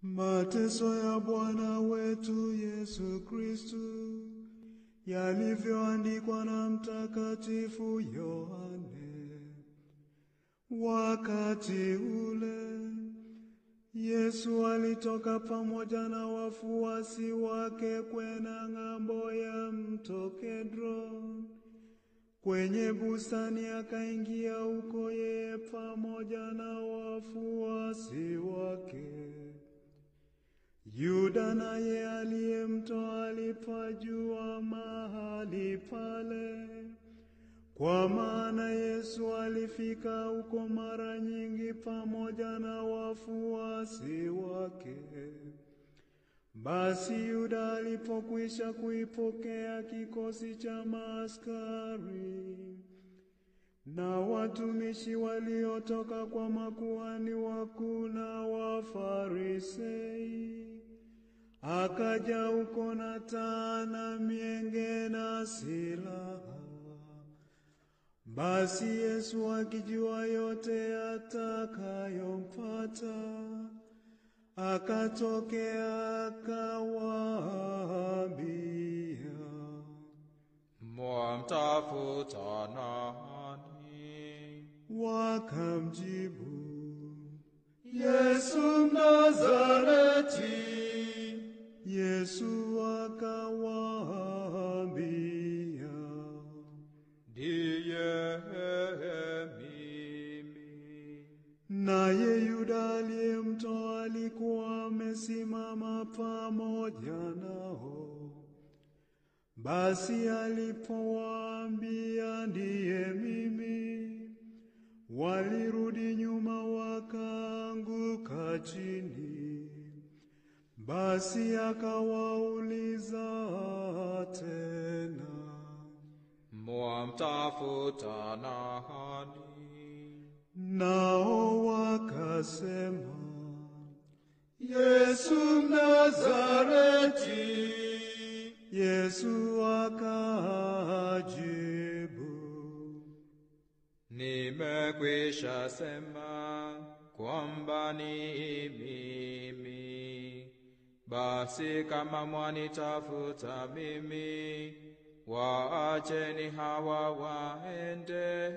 Mateso ya Bwana wetu Yesu Kristo yalivyoandikwa na Mtakatifu Yohane. Wakati ule Yesu alitoka pamoja na wafuasi wake kwenda ng'ambo ya mto Kedron. Kwenye bustani akaingia huko yeye pamoja na wafuasi wake. Yuda naye aliyemtoa alipajua mahali pale, kwa maana Yesu alifika huko mara nyingi pamoja na wafuasi wake. Basi Yuda alipokwisha kuipokea kikosi cha maaskari na watumishi waliotoka kwa makuhani wakuu na Wafarisei, akaja huko na taa na mienge na silaha. Basi Yesu akijua yote atakayompata, akatokea akawaambia, "Mwamtafuta nani?" Wakamjibu, "Yesu Mnazareti." Yesu akawaambia, "Ndiye mimi." Naye Yuda aliyemtoa alikuwa amesimama pamoja nao. Basi alipowaambia, "Ndiye mimi," walirudi nyuma wakaanguka chini. Basi akawauliza tena, "Mwamtafuta nani?" Nao wakasema, "Yesu Mnazareti." Yesu akajibu, "Nimekwisha sema kwamba ni mimi. Basi kama mwanitafuta mimi, waacheni hawa waende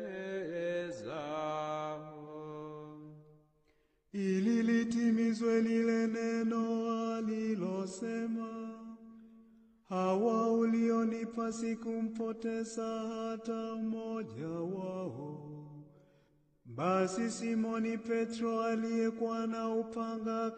zao." ili litimizwe lile neno alilosema, "Hawa ulionipa sikumpoteza hata mmoja wao." Basi Simoni Petro aliyekuwa na upanga